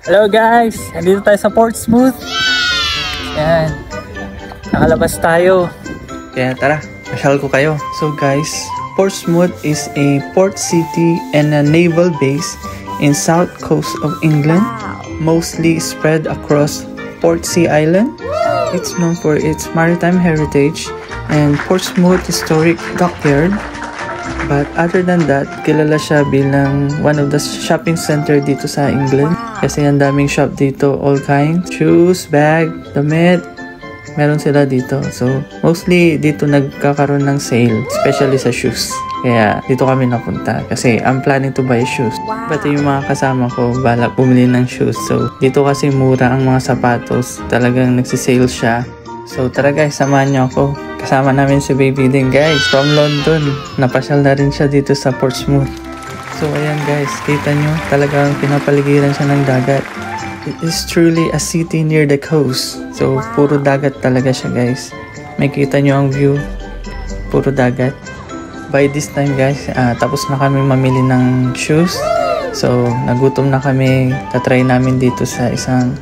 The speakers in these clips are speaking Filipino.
Hello guys! Nandito tayo sa Portsmouth. Yan. Nakalabas tayo. Kaya tara, masyal ko kayo. So guys, Portsmouth is a port city and a naval base in south coast of England. Mostly spread across Portsea Island. It's known for its maritime heritage and Portsmouth Historic Dockyard. But other than that, kilala siya bilang one of the shopping center dito sa England. Kasi ang daming shop dito, all kinds. Shoes, bag, damit, meron sila dito. So, mostly dito nagkakaroon ng sale, especially sa shoes. Kaya dito kami napunta kasi I'm planning to buy shoes. Pati yung mga kasama ko, balak bumili ng shoes. So, dito kasi mura ang mga sapatos. Talagang nagsisale siya. So, tara guys, samahan niyo ako. Kasama namin si baby din guys from London. Napasyal na rin siya dito sa Portsmouth. So ayan guys, kita nyo talagang pinapaligiran siya ng dagat. It is truly a city near the coast. So puro dagat talaga siya guys. May kita nyo ang view. Puro dagat. By this time guys, tapos na kami mamili ng shoes. So nagutom na kami. Tatry namin dito sa isang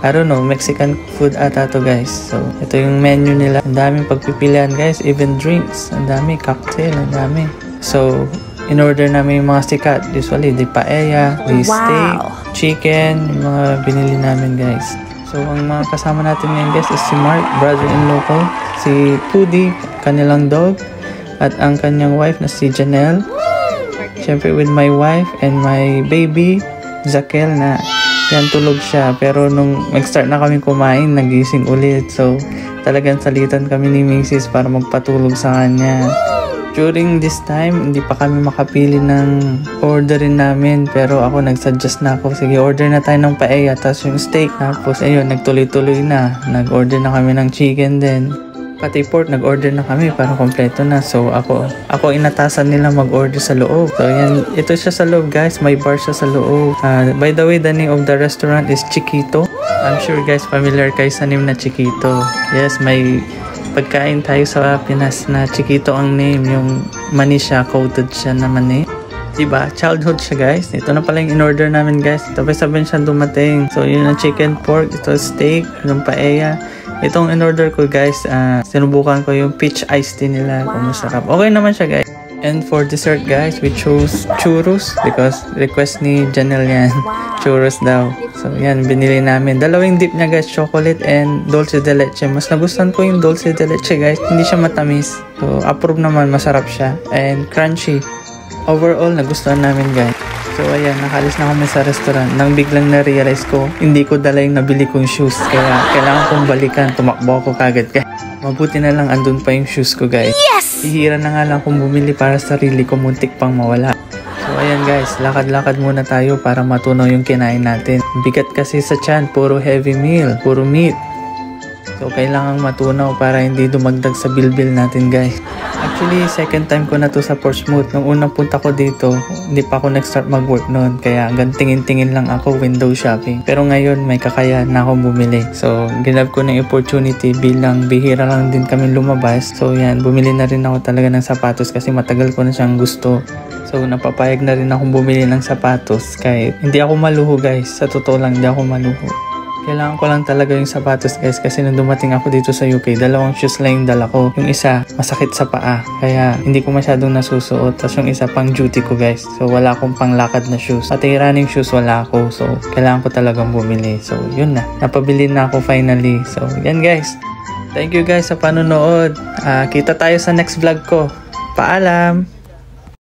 I don't know, Mexican food ata to guys. So, ito yung menu nila. Ang daming pagpipilian guys, even drinks. Ang dami, cocktail, ang dami. So, in order namin yung mga sikat. Usually, di paella, di steak, chicken, yung mga binili namin guys. So, ang mga kasama natin ngayon guys is si Mark, brother-in-law ko. Si Pudi, kanilang dog. At ang kanyang wife na si Janelle. Siyempre with my wife and my baby, Zakel na. Yan, tulog siya. Pero nung mag-start na kami kumain, nagising ulit. So, talagang salitan kami ni Mrs. para magpatulog sa kanya. During this time, hindi pa kami makapili ng orderin namin. Pero ako, nag-suggest na ako. Sige, order na tayo ng paella. Tapos yung steak. Tapos, ayun, nagtuloy-tuloy na. Nag-order na kami ng chicken din. Pati pork, nag-order na kami para kompleto na. So, ako inatasan nila mag-order sa loob. So, yan. Ito siya sa loob, guys. May bar siya sa loob. By the way, the name of the restaurant is Chiquito. I'm sure, guys, familiar kayo sa name na Chiquito. Yes, may pagkain tayo sa Pinas na Chiquito ang name. Yung mani siya, coated siya na mani. Diba? Childhood siya, guys. Ito na pala yung in-order namin, guys. Sabay-sabay siya dumating. So, yun ang chicken, pork. Ito steak, yung paella. Itong in-order ko guys, sinubukan ko yung peach iced tea nila kung masarap. Okay naman siya guys. And for dessert guys, we chose churros because request ni Janelle yan. Churros daw. So yan, binili namin. Dalawang dip niya guys, chocolate and dulce de leche. Mas nagustuhan ko yung dulce de leche guys. Hindi siya matamis. So approve naman, masarap siya. And crunchy. Overall, nagustuhan namin guys. So ayan, nakalis na kami sa restaurant. Nang biglang na-realize ko, hindi ko dala yung nabili kong shoes. Kaya kailangan kong balikan. Tumakbo ako kagad. Kaya mabuti na lang andun pa yung shoes ko guys. Yes! Ihira na nga lang kung bumili para sa sarili ko. Muntik pang mawala. So ayan guys, lakad-lakad muna tayo para matunaw yung kinain natin. Bigat kasi sa tiyan, puro heavy meal, puro meat. So kailangang matunaw para hindi dumagdag sa bilbil natin guys. Actually, second time ko na to sa Portsmouth. Nung unang punta ko dito, hindi pa ako nag-start mag-work noon. Kaya hanggang tingin-tingin lang ako window shopping. Pero ngayon, may kakayahan na akong bumili. So, ginab ko ng opportunity bilang bihira lang din kami lumabas. So, yan, bumili na rin ako talaga ng sapatos kasi matagal ko na siyang gusto. So, napapayag na rin akong bumili ng sapatos. Kahit hindi ako maluho guys. Sa totoo lang, hindi ako maluho. Kailangan ko lang talaga yung sapatos guys kasi nung dumating ako dito sa UK, dalawang shoes lang yung dala ko. Yung isa, masakit sa paa. Kaya hindi ko masyadong nasusuot. Tapos yung isa pang duty ko guys. So wala akong panglakad na shoes. Pati running shoes wala ako. So kailangan ko talagang bumili. So yun na. Napabili na ako finally. So yan guys. Thank you guys sa panonood. Kita tayo sa next vlog ko. Paalam!